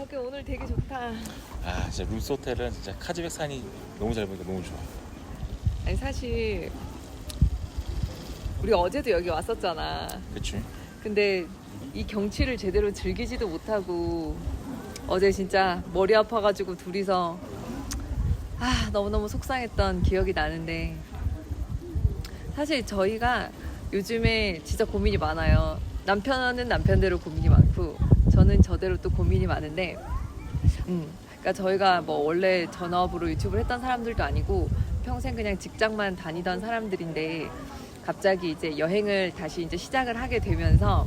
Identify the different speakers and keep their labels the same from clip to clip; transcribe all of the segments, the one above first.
Speaker 1: 여기 오늘 되게 좋다.
Speaker 2: 아 진짜 룸스 호텔은 진짜 카즈백 산이 너무 잘 보니까 너무 좋아.
Speaker 1: 아니 사실 우리 어제도 여기 왔었잖아.
Speaker 2: 그치?
Speaker 1: 근데 이 경치를 제대로 즐기지도 못하고 어제 진짜 머리 아파가지고 둘이서 너무너무 속상했던 기억이 나는데, 사실 저희가 요즘에 진짜 고민이 많아요. 남편은 남편대로 고민이 많고 저는 저대로 또 고민이 많은데, 그러니까 저희가 뭐 원래 전업으로 유튜브를 했던 사람들도 아니고 평생 그냥 직장만 다니던 사람들인데, 갑자기 이제 여행을 다시 이제 시작을 하게 되면서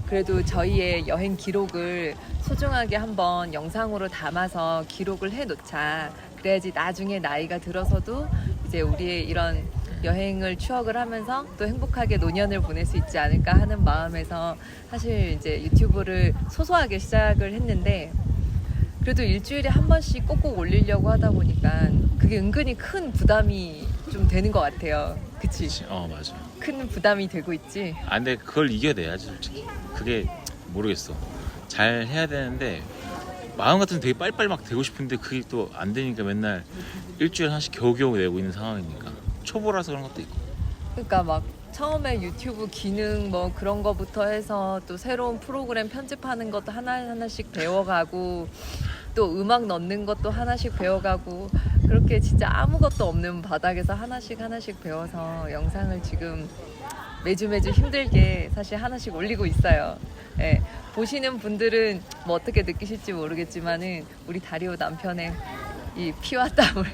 Speaker 1: 그래도 저희의 여행 기록을 소중하게 한번 영상으로 담아서 기록을 해놓자. 그래야지 나중에 나이가 들어서도 이제 우리의 이런 여행을 추억을 하면서 또 행복하게 노년을 보낼 수 있지 않을까 하는 마음에서 사실 이제 유튜브를 소소하게 시작을 했는데, 그래도 일주일에 한 번씩 꼭꼭 올리려고 하다 보니까 그게 은근히 큰 부담이 좀 되는 것 같아요. 그치?
Speaker 2: 맞아.
Speaker 1: 큰 부담이 되고 있지.
Speaker 2: 근데 그걸 이겨내야지 솔직히. 그게 모르겠어. 잘 해야 되는데 마음 같은 되게 빨리빨리 막 되고 싶은데 그게 또 안 되니까 맨날 일주일에 하나씩 겨우겨우 내고 있는 상황이니까. 초보라서 그런 것도 있고.
Speaker 1: 그러니까 막 처음에 유튜브 기능 뭐 그런 거부터 해서 또 새로운 프로그램 편집하는 것도 하나하나씩 배워가고 또 음악 넣는 것도 하나씩 배워가고, 그렇게 진짜 아무것도 없는 바닥에서 하나씩 배워서 영상을 지금 매주 힘들게 사실 하나씩 올리고 있어요. 예, 보시는 분들은 뭐 어떻게 느끼실지 모르겠지만은 우리 다리오 남편의 이 피와 땀을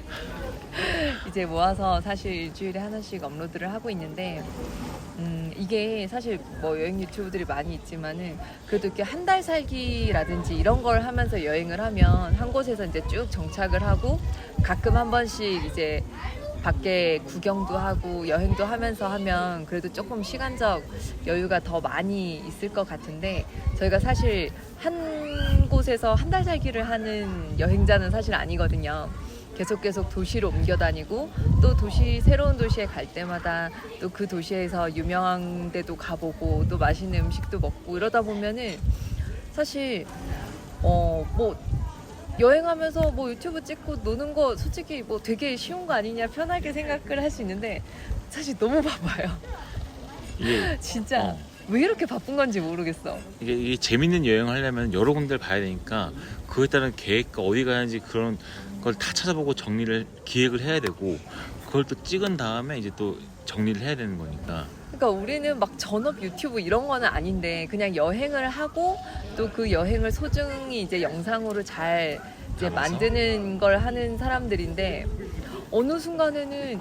Speaker 1: 이제 모아서 사실 일주일에 하나씩 업로드를 하고 있는데, 이게 사실 뭐 여행 유튜브들이 많이 있지만은 그래도 이렇게 한 달 살기라든지 이런 걸 하면서 여행을 하면 한 곳에서 이제 쭉 정착을 하고 가끔 한 번씩 이제 밖에 구경도 하고 여행도 하면서 하면 그래도 조금 시간적 여유가 더 많이 있을 것 같은데, 저희가 사실 한 곳에서 한 달 살기를 하는 여행자는 사실 아니거든요. 계속 도시로 옮겨 다니고 또 새로운 도시에 갈 때마다 또 그 도시에서 유명한 데도 가보고 또 맛있는 음식도 먹고 이러다 보면은 사실 뭐 여행하면서 뭐 유튜브 찍고 노는 거 솔직히 뭐 되게 쉬운 거 아니냐 편하게 생각을 할 수 있는데 사실 너무 바빠요.
Speaker 2: 이게
Speaker 1: 진짜 왜 이렇게 바쁜 건지 모르겠어.
Speaker 2: 이게 재밌는 여행을 하려면 여러 군데를 봐야 되니까 그거에 따른 계획과 어디 가야지 그런 걸 다 찾아보고 기획을 해야 되고, 그걸 또 찍은 다음에 이제 또 정리를 해야 되는 거니까.
Speaker 1: 그러니까 우리는 막 전업 유튜브 이런 거는 아닌데 그냥 여행을 하고 또 그 여행을 소중히 이제 영상으로 잘 이제
Speaker 2: 담아서?
Speaker 1: 만드는 걸 하는 사람들인데, 어느 순간에는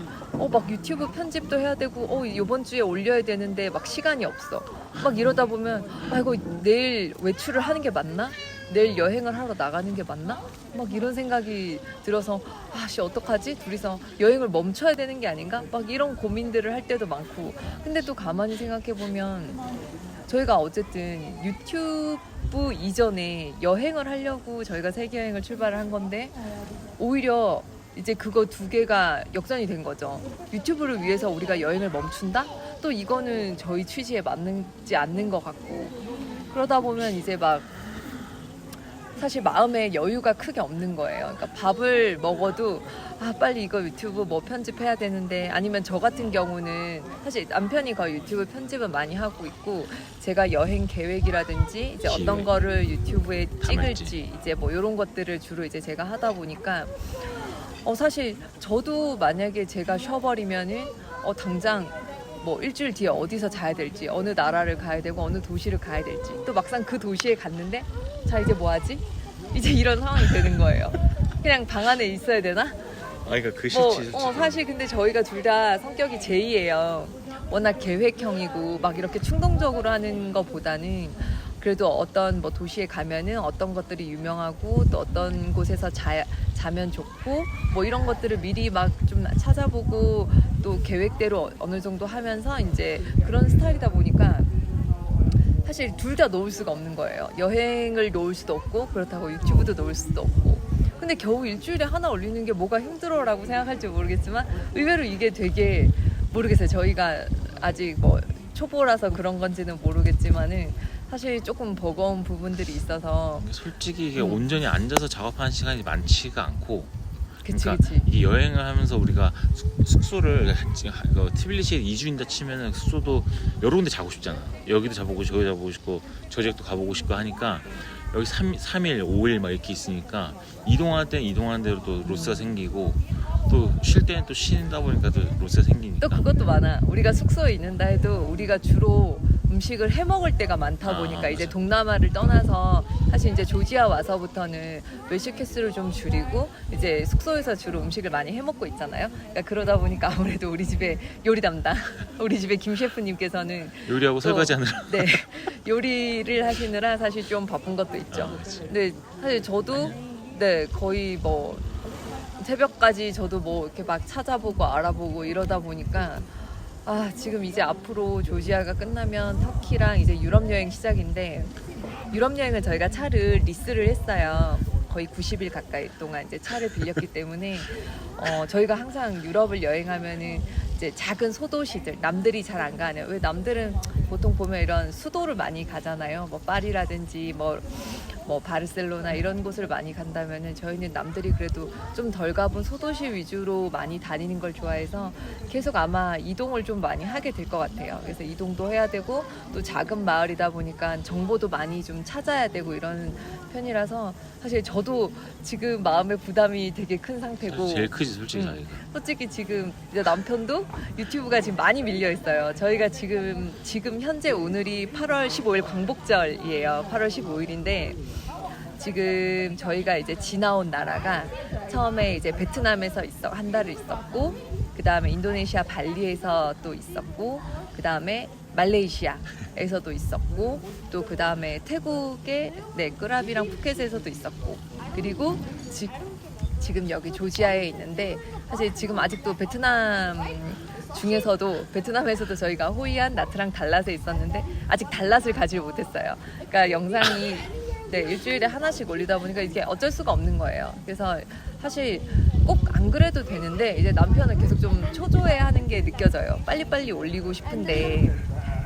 Speaker 1: 막 유튜브 편집도 해야 되고 이번 주에 올려야 되는데 막 시간이 없어. 막 이러다 보면 이거 내일 외출을 하는 게 맞나? 내일 여행을 하러 나가는 게 맞나? 막 이런 생각이 들어서 어떡하지? 둘이서 여행을 멈춰야 되는 게 아닌가? 막 이런 고민들을 할 때도 많고. 근데 또 가만히 생각해 보면 저희가 어쨌든 유튜브 이전에 여행을 하려고 저희가 세계여행을 출발을 한 건데, 오히려 이제 그거 두 개가 역전이 된 거죠. 유튜브를 위해서 우리가 여행을 멈춘다? 또 이거는 저희 취지에 맞지 않는 것 같고, 그러다 보면 이제 막 사실 마음에 여유가 크게 없는 거예요. 그러니까 밥을 먹어도 빨리 이거 유튜브 뭐 편집해야 되는데, 아니면 저 같은 경우는 사실 남편이 거의 유튜브 편집은 많이 하고 있고 제가 여행 계획이라든지 이제 어떤 거를 유튜브에 찍을지 이제 뭐 이런 것들을 주로 이제 제가 하다 보니까 사실 저도 만약에 제가 쉬어버리면은 당장 뭐 일주일 뒤에 어디서 자야 될지, 어느 나라를 가야 되고 어느 도시를 가야 될지, 또 막상 그 도시에 갔는데 자 이제 뭐 하지? 이제 이런 상황이 되는 거예요. 그냥 방 안에 있어야 되나?
Speaker 2: 그러니까 그 싫지.
Speaker 1: 사실 근데 저희가 둘 다 성격이 J예요. 워낙 계획형이고 막 이렇게 충동적으로 하는 것보다는 그래도 어떤 뭐 도시에 가면은 어떤 것들이 유명하고 또 어떤 곳에서 자면 좋고 뭐 이런 것들을 미리 막 좀 찾아보고 또 계획대로 어느 정도 하면서 이제 그런 스타일이다 보니까 사실 둘 다 놓을 수가 없는 거예요. 여행을 놓을 수도 없고 그렇다고 유튜브도 놓을 수도 없고. 근데 겨우 일주일에 하나 올리는 게 뭐가 힘들어라고 생각할지 모르겠지만 의외로 이게 되게 모르겠어요. 저희가 아직 뭐 초보라서 그런 건지는 모르겠지만은 사실 조금 버거운 부분들이 있어서.
Speaker 2: 솔직히 이게 온전히 앉아서 작업하는 시간이 많지가 않고,
Speaker 1: 그치
Speaker 2: 그러니까
Speaker 1: 그치.
Speaker 2: 이 여행을 하면서 우리가 숙소를 티빌리시에 2주인다 치면은 숙소도 여러 군데 자고 싶잖아. 여기도 자보고 싶고 저기 자보고 싶고 저 지역도 가보고 싶고 하니까 여기 3일 5일 막 이렇게 있으니까 이동할 때는 이동하는 대로 또 로스가 생기고 또 쉴 때는 또 쉬다 보니까 또 로스가 생기니까.
Speaker 1: 또 그것도 많아. 우리가 숙소에 있는다 해도 우리가 주로 음식을 해 먹을 때가 많다 보니까 이제
Speaker 2: 맞아.
Speaker 1: 동남아를 떠나서 사실 이제 조지아 와서부터는 외식 횟수를 좀 줄이고 이제 숙소에서 주로 음식을 많이 해 먹고 있잖아요. 그러니까 그러다 보니까 아무래도 우리 집에 요리 담당, 우리 집에 김 셰프님께서는
Speaker 2: 요리하고
Speaker 1: 또,
Speaker 2: 설거지하느라.
Speaker 1: 네, 요리를 하시느라 사실 좀 바쁜 것도 있죠.
Speaker 2: 그치.
Speaker 1: 근데 사실 저도 네 거의 뭐 새벽까지 저도 뭐 이렇게 막 찾아보고 알아보고 이러다 보니까 아 지금 이제 앞으로 조지아가 끝나면 터키랑 이제 유럽 여행 시작인데 유럽 여행은 저희가 차를 리스를 했어요. 거의 90일 가까이 동안 이제 차를 빌렸기 때문에 저희가 항상 유럽을 여행하면은 이제 작은 소도시들 남들이 잘 안 가는 왜 남들은 보통 보면 이런 수도를 많이 가잖아요. 뭐 파리라든지 뭐 바르셀로나 이런 곳을 많이 간다면은 저희는 남들이 그래도 좀 덜 가본 소도시 위주로 많이 다니는 걸 좋아해서 계속 아마 이동을 좀 많이 하게 될 것 같아요. 그래서 이동도 해야 되고 또 작은 마을이다 보니까 정보도 많이 좀 찾아야 되고 이런 편이라서 사실 저도 지금 마음의 부담이 되게 큰 상태고
Speaker 2: 제일 크지 솔직히 자기가.
Speaker 1: 솔직히 지금 이제 남편도 유튜브가 지금 많이 밀려 있어요. 저희가 지금 현재 오늘이 8월 15일 광복절이에요. 8월 15일인데 지금 저희가 이제 지나온 나라가 처음에 이제 베트남에서 한 달을 있었고 그 다음에 인도네시아 발리에서 또 있었고 그 다음에 말레이시아에서도 있었고 또 그 다음에 태국의 끄라비랑 푸켓에서도 있었고 그리고 지금 여기 조지아에 있는데 사실 지금 아직도 베트남에서도 저희가 호이안, 나트랑, 달랏에 있었는데 아직 달랏을 가지 못했어요. 그러니까 영상이 일주일에 하나씩 올리다 보니까 이게 어쩔 수가 없는 거예요. 그래서 사실 꼭 안 그래도 되는데 이제 남편은 계속 좀 초조해하는 게 느껴져요. 빨리빨리 올리고 싶은데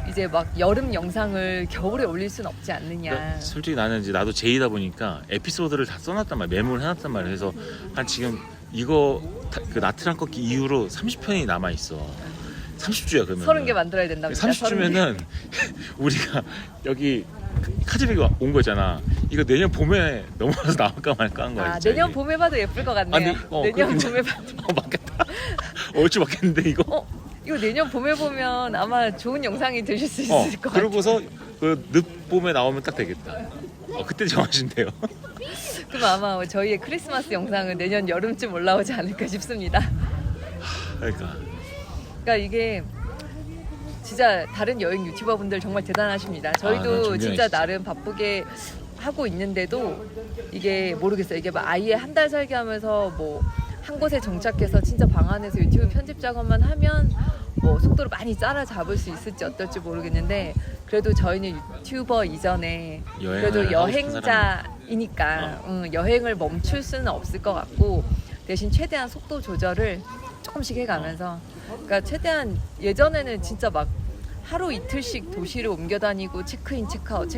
Speaker 1: 이제 막 여름 영상을 겨울에 올릴 수는 없지 않느냐.
Speaker 2: 그러니까 솔직히 나는 이제 나도 제이다 보니까 에피소드를 다 써놨단 말이야. 메모를 해놨단 말이야. 그래서 한 지금 이거 그 나트랑 꺾기 이후로 30편이 남아 있어. 30주야 그러면.
Speaker 1: 30개 만들어야 된답니다.
Speaker 2: 30주면은 우리가 여기 카즈비가 온 거잖아. 이거 내년 봄에 넘어가서 나올까 말까 한 거야. 진짜
Speaker 1: 내년
Speaker 2: 이게.
Speaker 1: 봄에 봐도 예쁠 것 같네요. 내년 봄에 봐도.
Speaker 2: 맞겠다. 얼추 맞겠는데 이거.
Speaker 1: 이거 내년 봄에 보면 아마 좋은 영상이 되실 수 있을 것 같아요.
Speaker 2: 그러고서 그 늦봄에 나오면 딱 되겠다. 그때 정하신대요.
Speaker 1: 그럼 아마 저희의 크리스마스 영상은 내년 여름쯤 올라오지 않을까 싶습니다. 그러니까 이게 진짜 다른 여행 유튜버분들 정말 대단하십니다. 저희도 진짜 나름 바쁘게 하고 있는데도 이게 모르겠어요. 이게 막 아예 한 달 살기 하면서 뭐 한 곳에 정착해서 진짜 방 안에서 유튜브 편집 작업만 하면 뭐 속도를 많이 따라잡을 수 있을지 어떨지 모르겠는데 그래도 저희는 유튜버 이전에 그래도 여행자이니까 여행을 멈출 수는 없을 것 같고 대신 최대한 속도 조절을 조금씩 해가면서 그러니까 최대한 예전에는 진짜 막 하루 이틀씩 도시를 옮겨 다니고 체크인 체크아웃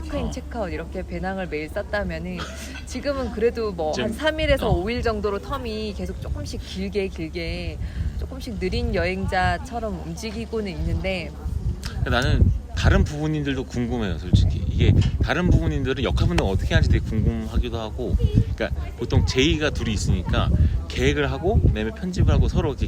Speaker 1: 이렇게 배낭을 매일 쌌다면은 지금은 그래도 뭐 한 3일에서 5일 정도로 텀이 계속 조금씩 길게 조금씩 느린 여행자처럼 움직이고는 있는데
Speaker 2: 나는 다른 부모님들도 궁금해요 솔직히. 이게 다른 부모님들은 역할 분담 어떻게 하는지 되게 궁금하기도 하고 그러니까 보통 제이가 둘이 있으니까 계획을 하고 그다음에 편집을 하고 서로 이렇게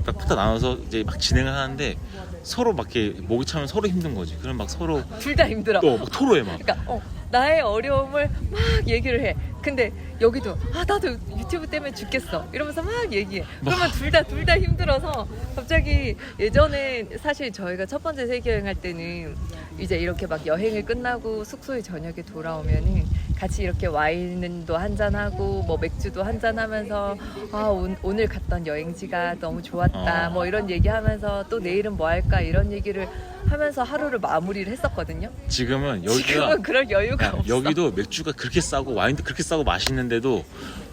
Speaker 2: 파트 나눠서 이제 막 진행을 하는데 서로 막 이렇게 목이 차면 서로 힘든 거지. 그럼 막 서로
Speaker 1: 둘 다 힘들어.
Speaker 2: 또 막 토로해 막.
Speaker 1: 그러니까 나의 어려움을 막 얘기를 해. 근데 여기도 나도 유튜브 때문에 죽겠어 이러면서 막 얘기해. 그러면 둘 다 힘들어서 갑자기 예전에 사실 저희가 첫 번째 세계여행 할 때는 이제 이렇게 막 여행을 끝나고 숙소에 저녁에 돌아오면은 같이 이렇게 와인도 한잔하고 뭐 맥주도 한잔하면서 오늘 갔던 여행지가 너무 좋았다 뭐 이런 얘기하면서 또 내일은 뭐 할까 이런 얘기를 하면서 하루를 마무리를 했었거든요.
Speaker 2: 지금은 여기가
Speaker 1: 그럴 여유가 없어.
Speaker 2: 여기도 맥주가 그렇게 싸고 와인도 그렇게 싸고 맛있는데도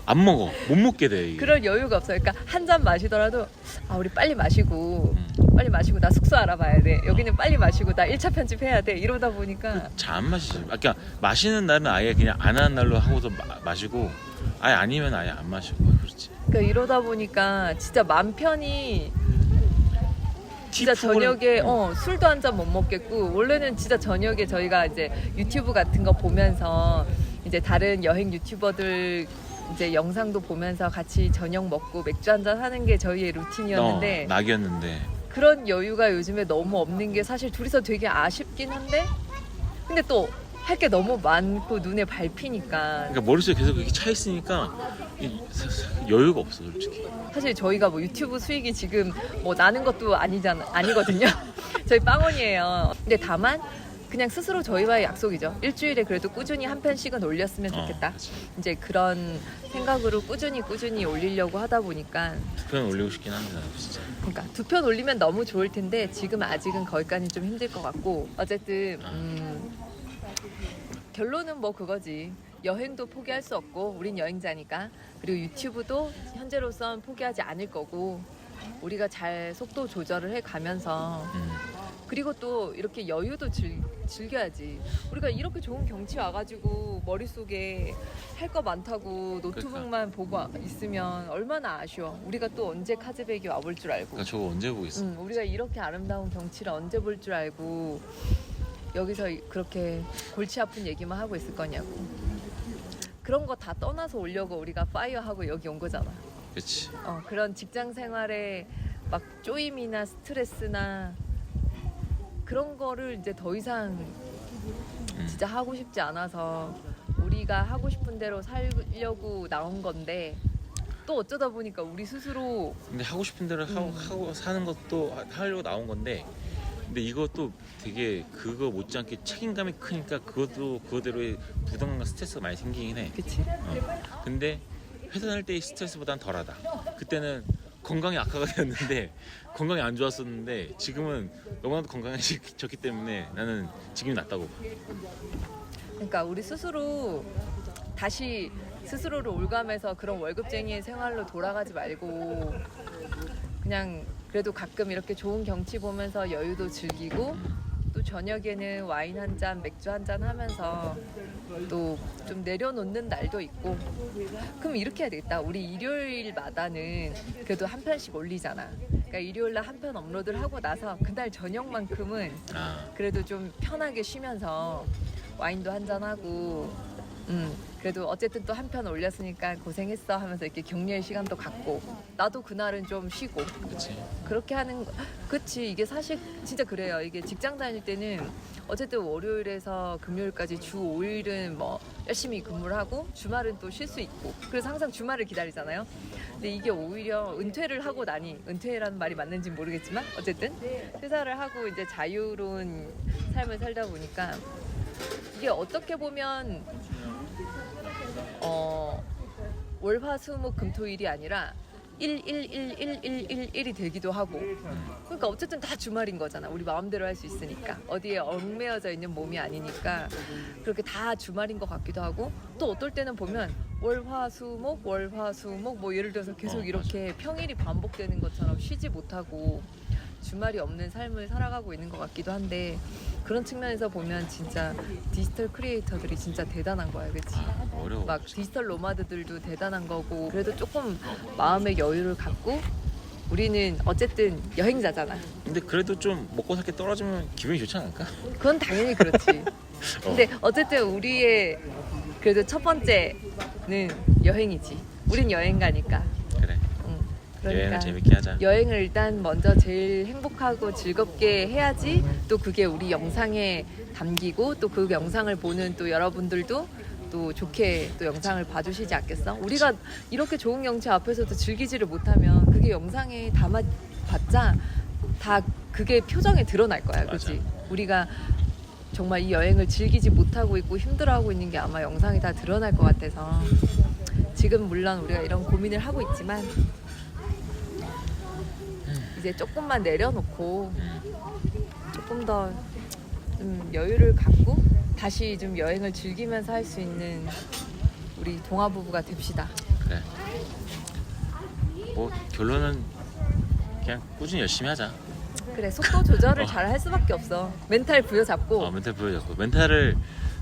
Speaker 2: 안 먹어. 못 먹게 돼 이게.
Speaker 1: 그럴 여유가 없어요. 그러니까 한 잔 마시더라도 우리 빨리 마시고 나 숙소 알아봐야 돼. 여기는 빨리 마시고 나 1차 편집해야 돼. 이러다 보니까
Speaker 2: 잘 안 마시지. 그러니까 마시는 날은 아예 그냥 안 하는 날로 하고서 마시고 아예 아니면 아예 안 마시고 그렇지.
Speaker 1: 그러니까 이러다 보니까 진짜 맘 편히 진짜
Speaker 2: 티푸를-
Speaker 1: 저녁에 술도 한 잔 못 먹겠고 원래는 진짜 저녁에 저희가 이제 유튜브 같은 거 보면서 이제 다른 여행 유튜버들 이제 영상도 보면서 같이 저녁 먹고 맥주 한 잔 하는 게 저희의 루틴이었는데
Speaker 2: 낙이었는데
Speaker 1: 그런 여유가 요즘에 너무 없는 게 사실 둘이서 되게 아쉽긴 한데 근데 또 할 게 너무 많고 눈에 밟히니까
Speaker 2: 그러니까 머릿속에 계속 이렇게 차 있으니까 여유가 없어 솔직히.
Speaker 1: 사실 저희가 뭐 유튜브 수익이 지금 뭐 나는 것도 아니거든요. 저희 빵원이에요. 근데 다만 그냥 스스로 저희와의 약속이죠. 일주일에 그래도 꾸준히 한 편씩은 올렸으면 좋겠다.
Speaker 2: 그치.
Speaker 1: 이제 그런 생각으로 꾸준히 올리려고 하다 보니까
Speaker 2: 2편 올리고 싶긴 한데 나도 진짜.
Speaker 1: 그러니까 2편 올리면 너무 좋을 텐데 지금 아직은 거기까지는 좀 힘들 것 같고 어쨌든 결론은 뭐 그거지. 여행도 포기할 수 없고 우린 여행자니까 그리고 유튜브도 현재로선 포기하지 않을 거고 우리가 잘 속도 조절을 해가면서 그리고 또 이렇게 여유도 즐겨야지. 우리가 이렇게 좋은 경치 와가지고 머릿속에 할 거 많다고 노트북만 보고 있으면 얼마나 아쉬워. 우리가 또 언제 카즈백이 와볼 줄 알고.
Speaker 2: 그러니까 저거 언제 보겠어.
Speaker 1: 우리가 이렇게 아름다운 경치를 언제 볼 줄 알고 여기서 그렇게 골치 아픈 얘기만 하고 있을 거냐고. 그런 거 다 떠나서 오려고 우리가 파이어하고 여기 온 거잖아.
Speaker 2: 그렇지.
Speaker 1: 그런 직장 생활에 막 쪼임이나 스트레스나 그런 거를 이제 더 이상 진짜 하고 싶지 않아서 우리가 하고 싶은 대로 살려고 나온 건데 또 어쩌다 보니까 우리 스스로
Speaker 2: 근데 하고 싶은 대로 하고 사는 것도 하려고 나온 건데 근데 이것도 되게 그거 못지않게 책임감이 크니까 그것도 그거대로의 부담감과 스트레스가 많이 생기긴 해.
Speaker 1: 그치?
Speaker 2: 근데 회사 다닐 때의 스트레스보다는 덜하다. 그때는 건강이 악화가 되었는데 건강이 안 좋았었는데 지금은 너무나도 건강해졌기 때문에 나는 지금이 낫다고 봐.
Speaker 1: 그러니까 우리 스스로 다시 스스로를 올감해서 그런 월급쟁이의 생활로 돌아가지 말고 그냥 그래도 가끔 이렇게 좋은 경치 보면서 여유도 즐기고 또 저녁에는 와인 한 잔, 맥주 한 잔 하면서 또 좀 내려놓는 날도 있고 그럼 이렇게 해야 되겠다. 우리 일요일마다는 그래도 한 편씩 올리잖아. 그러니까 일요일날 한 편 업로드를 하고 나서 그날 저녁만큼은 그래도 좀 편하게 쉬면서 와인도 한 잔 하고 그래도 어쨌든 또 한 편 올렸으니까 고생했어 하면서 이렇게 격려의 시간도 갖고 나도 그날은 좀 쉬고
Speaker 2: 그렇지.
Speaker 1: 그렇게 하는 그치. 이게 사실 진짜 그래요. 이게 직장 다닐 때는 어쨌든 월요일에서 금요일까지 주 5일은 뭐 열심히 근무를 하고 주말은 또 쉴 수 있고 그래서 항상 주말을 기다리잖아요. 근데 이게 오히려 은퇴를 하고 나니 은퇴라는 말이 맞는지 모르겠지만 어쨌든 퇴사를 하고 이제 자유로운 삶을 살다 보니까 이게 어떻게 보면 월화수목금토일이 아니라 1111111이 되기도 하고 그러니까 어쨌든 다 주말인 거잖아. 우리 마음대로 할 수 있으니까 어디에 얽매여져 있는 몸이 아니니까 그렇게 다 주말인 것 같기도 하고 또 어떨 때는 보면 월화수목 뭐 예를 들어서 계속 이렇게 평일이 반복되는 것처럼 쉬지 못하고 주말이 없는 삶을 살아가고 있는 것 같기도 한데 그런 측면에서 보면 진짜 디지털 크리에이터들이 진짜 대단한 거야. 그치?
Speaker 2: 어려워.
Speaker 1: 막 디지털 노마드들도 대단한 거고 그래도 조금 마음의 여유를 갖고 우리는 어쨌든 여행자잖아.
Speaker 2: 근데 그래도 좀 먹고 살 게 떨어지면 기분이 좋지 않을까?
Speaker 1: 그건 당연히 그렇지. 근데 어쨌든 우리의 그래도 첫 번째는 여행이지. 우린 여행가니까.
Speaker 2: 그래.
Speaker 1: 그러니까
Speaker 2: 여행을 재밌게 하자.
Speaker 1: 여행을 일단 먼저 제일 행복하고 즐겁게 해야지 또 그게 우리 영상에 담기고 또 그 영상을 보는 또 여러분들도 또 좋게 또 영상을 봐주시지 않겠어? 우리가 이렇게 좋은 경치 앞에서도 즐기지를 못하면 그게 영상에 담아봤자 다 그게 표정에 드러날 거야. 그치? 우리가 정말 이 여행을 즐기지 못하고 있고 힘들어하고 있는 게 아마 영상에 다 드러날 것 같아서 지금 물론 우리가 이런 고민을 하고 있지만 이제 조금만 내려놓고 조금 더 여유를 갖고 다시 좀 여행을 즐기면서 할 수 있는 우리 동화 부부가 됩시다.
Speaker 2: 그래. 뭐 결론은 그냥 꾸준히 열심히 하자.
Speaker 1: 그래, 속도 조절을 잘 할 수밖에 없어. 멘탈 부여잡고.
Speaker 2: 멘탈 부여잡고 멘탈을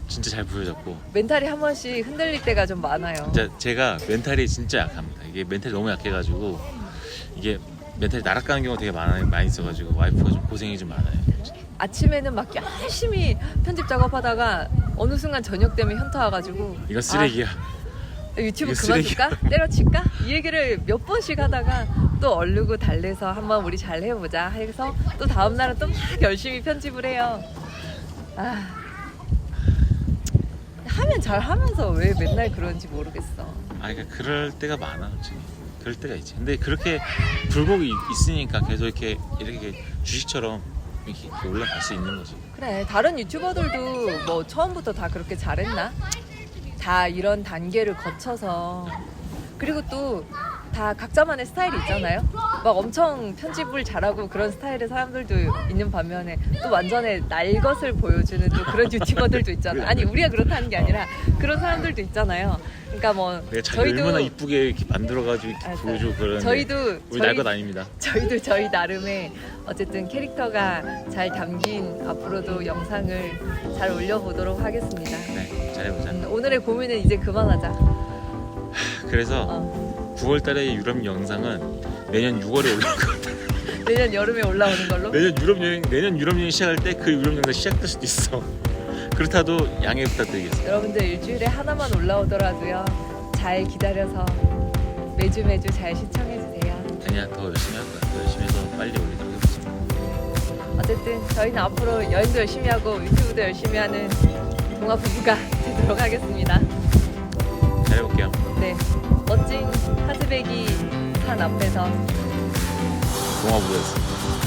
Speaker 2: 진짜 잘 부여잡고.
Speaker 1: 멘탈이 한 번씩 흔들릴 때가 좀 많아요.
Speaker 2: 진짜 제가 멘탈이 진짜 약합니다. 이게 멘탈이 너무 약해가지고 이게 멘탈이 날아가는 경우가 되게 많이 있어가지고 와이프가 좀 고생이 좀 많아요.
Speaker 1: 아침에는 막 열심히 편집 작업하다가 어느 순간 저녁 되면 현타 와가지고
Speaker 2: 이건 쓰레기야.
Speaker 1: 유튜브
Speaker 2: 이거
Speaker 1: 그만둘까? 때려칠까? 이 얘기를 몇 번씩 하다가 또 얼르고 달래서 한번 우리 잘 해보자 해서 또 다음날은 또 막 열심히 편집을 해요. 하면 잘 하면서 왜 맨날 그런지 모르겠어.
Speaker 2: 그러니까 그럴 때가 많아, 솔직히. 그럴 때가 있지. 근데 그렇게 굴곡이 있으니까 계속 이렇게 주식처럼 이렇게 올라갈 수 있는 거지.
Speaker 1: 그래, 다른 유튜버들도 뭐 처음부터 다 그렇게 잘했나? 다 이런 단계를 거쳐서. 그리고 또 다 각자만의 스타일이 있잖아요. 막 엄청 편집을 잘하고 그런 스타일의 사람들도 있는 반면에 또 완전히 날 것을 보여주는 또 그런 유튜버들도 있잖아. 아니, 우리가 그렇다는 게 아니라 그런 사람들도 있잖아요. 그러니까 뭐
Speaker 2: 내가 자기 얼마나 이쁘게 이렇게 만들어가지고 이렇게 보여주고 그러는데
Speaker 1: 저희도
Speaker 2: 우리 날 것 아닙니다.
Speaker 1: 저희도 저희 나름의 어쨌든 캐릭터가 잘 담긴 앞으로도 영상을 잘 올려보도록 하겠습니다.
Speaker 2: 네, 잘해보자.
Speaker 1: 오늘의 고민은 이제 그만하자.
Speaker 2: 그래서 9월달에 유럽 영상은 내년 6월에 올라올 것 같아.
Speaker 1: 내년 여름에 올라오는 걸로.
Speaker 2: 내년 유럽 여행 시작할 때 그 유럽 영상 시작될 수도 있어. 그렇다도 양해 부탁드리겠습니다.
Speaker 1: 여러분들 일주일에 하나만 올라오더라도요, 잘 기다려서 매주 잘 시청해주세요.
Speaker 2: 아니야, 더 열심히 할 거야. 더 열심히 해서 빨리 올리도록 해보자.
Speaker 1: 어쨌든 저희는 앞으로 여행도 열심히 하고 유튜브도 열심히 하는 동아 부부가 되도록 하겠습니다.
Speaker 2: 잘해볼게요.
Speaker 1: 네, 멋진 하즈베기 산 앞에서
Speaker 2: 동화부였습니다.